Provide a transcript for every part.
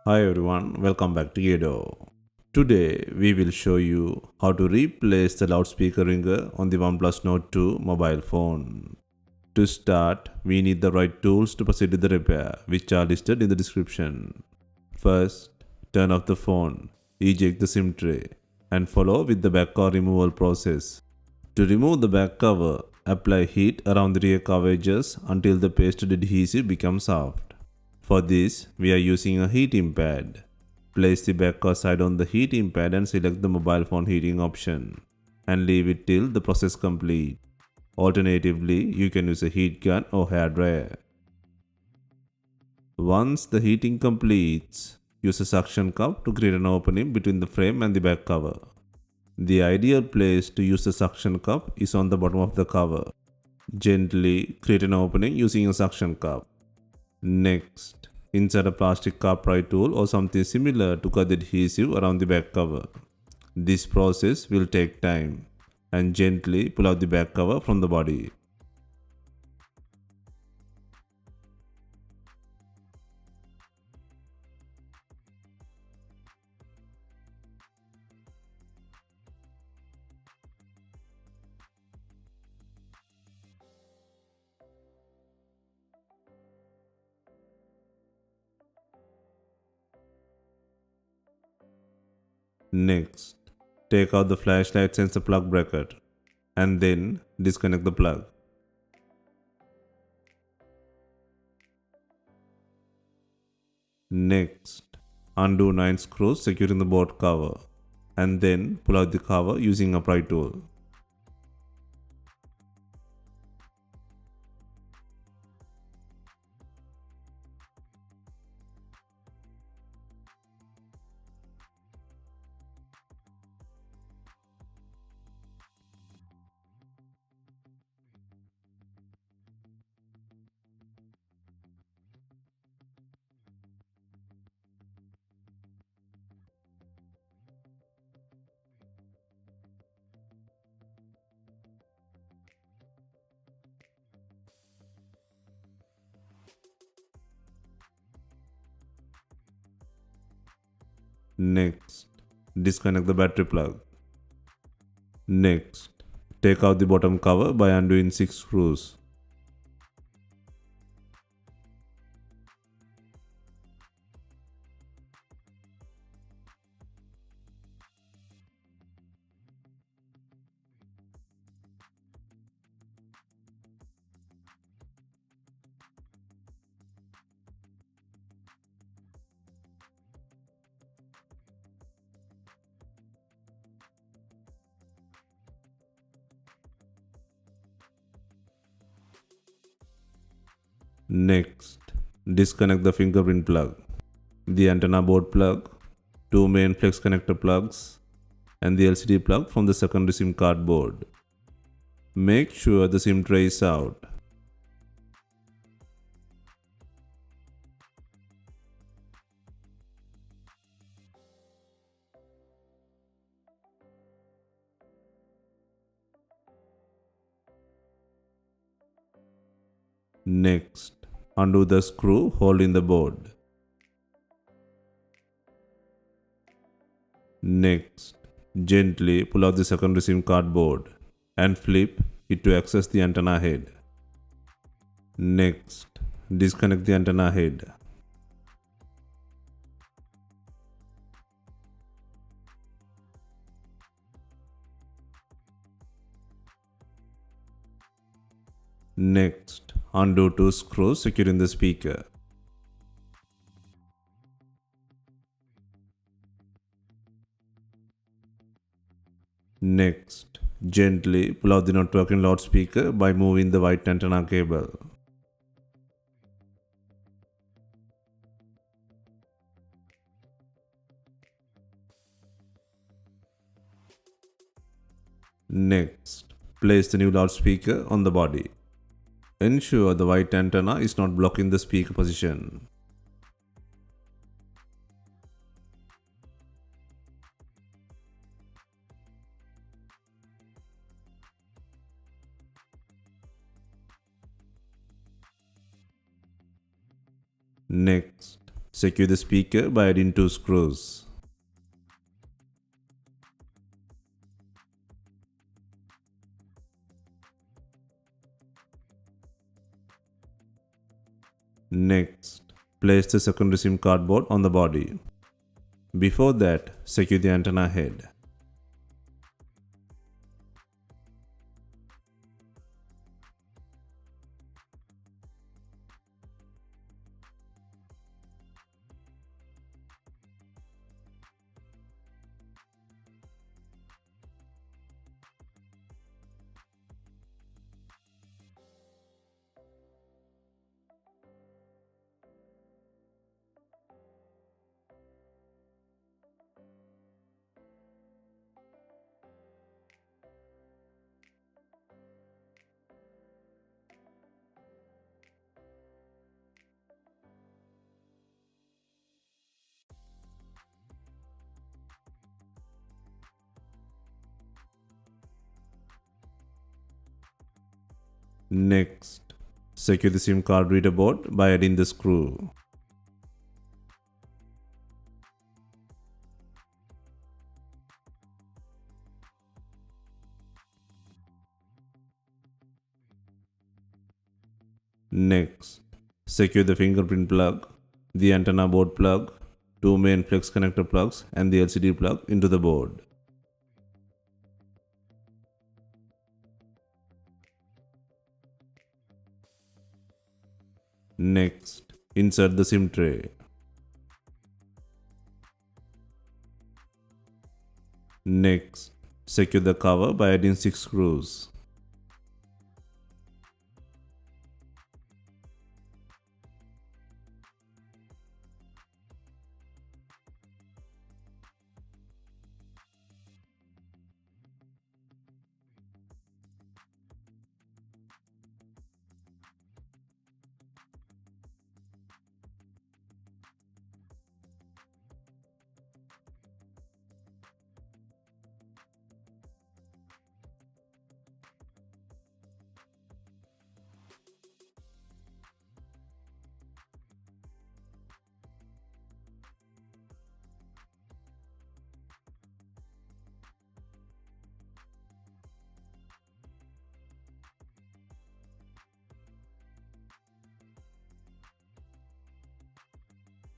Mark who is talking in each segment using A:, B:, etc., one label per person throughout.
A: Hi everyone, welcome back to Edo. Today we will show you how to replace the loudspeaker ringer on the Oneplus Nord 2 mobile phone. To start, we need the right tools to proceed with the repair, which are listed in the description. First, turn off the phone, eject the SIM tray, and follow with the back cover removal process. To remove the back cover, apply heat around the rear cover edges until the pasted adhesive becomes soft. For this, we are using a heating pad. Place the back cover side on the heating pad and select the mobile phone heating option and leave it till the process complete. Alternatively, you can use a heat gun or hair dryer. Once the heating completes, use a suction cup to create an opening between the frame and the back cover. The ideal place to use the suction cup is on the bottom of the cover. Gently create an opening using a suction cup. Next, insert a plastic car pry tool or something similar to cut the adhesive around the back cover. This process will take time and gently pull out the back cover from the body. Next, take out the flashlight sensor plug bracket and then disconnect the plug. Next, undo 9 screws securing the board cover and then pull out the cover using a pry tool. Next, disconnect the battery plug. Next, take out the bottom cover by undoing 6 screws. Next, disconnect the fingerprint plug, the antenna board plug, two main flex connector plugs, and the LCD plug from the secondary SIM card board. Make sure the SIM tray is out. Next, undo the screw holding the board. Next, gently pull out the secondary SIM card board and flip it to access the antenna head. Next, disconnect the antenna head. Next, undo two screws securing the speaker. Next, gently pull out the not working loudspeaker by moving the white antenna cable. Next, place the new loudspeaker on the body. Ensure the white antenna is not blocking the speaker position. Next, Secure the speaker by adding two screws. Next, place the secondary SIM card board on the body. Before that, secure the antenna head. Next, secure the SIM card reader board by adding the screw. Next, secure the fingerprint plug, the antenna board plug, two main flex connector plugs and the LCD plug into the board. Next, insert the SIM tray. Next, secure the cover by adding 6 screws.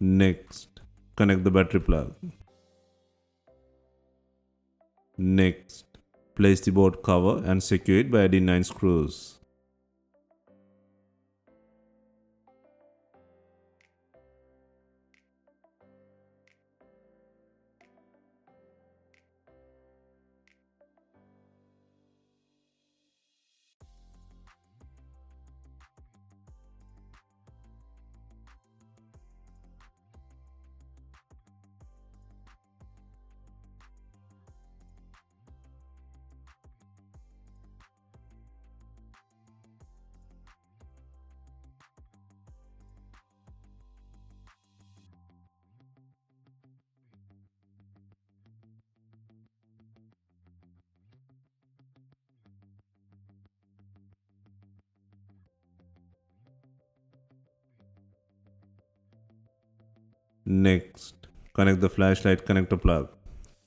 A: Next, connect the battery plug. Next, place the board cover and secure it by adding 9 screws. Next, connect the flashlight connector plug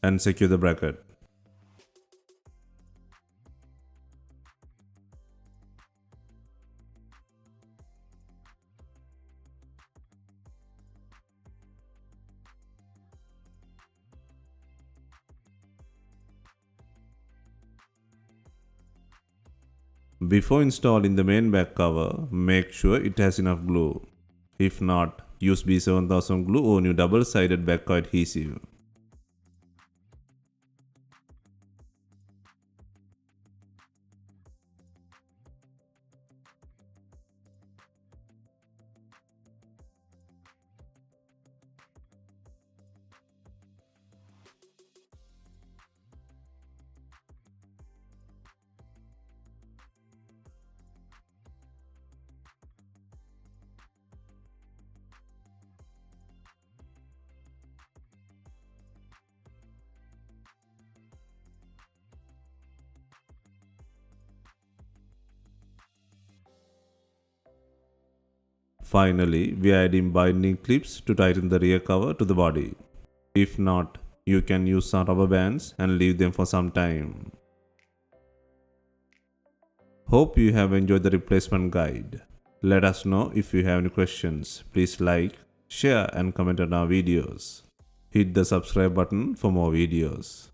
A: and secure the bracket. Before installing the main back cover, make sure it has enough glue. If not, use B7000 glue or new double-sided back cover adhesive. Finally, we are adding binding clips to tighten the rear cover to the body. If not, you can use some rubber bands and leave them for some time. Hope you have enjoyed the replacement guide. Let us know if you have any questions. Please like, share and comment on our videos. Hit the subscribe button for more videos.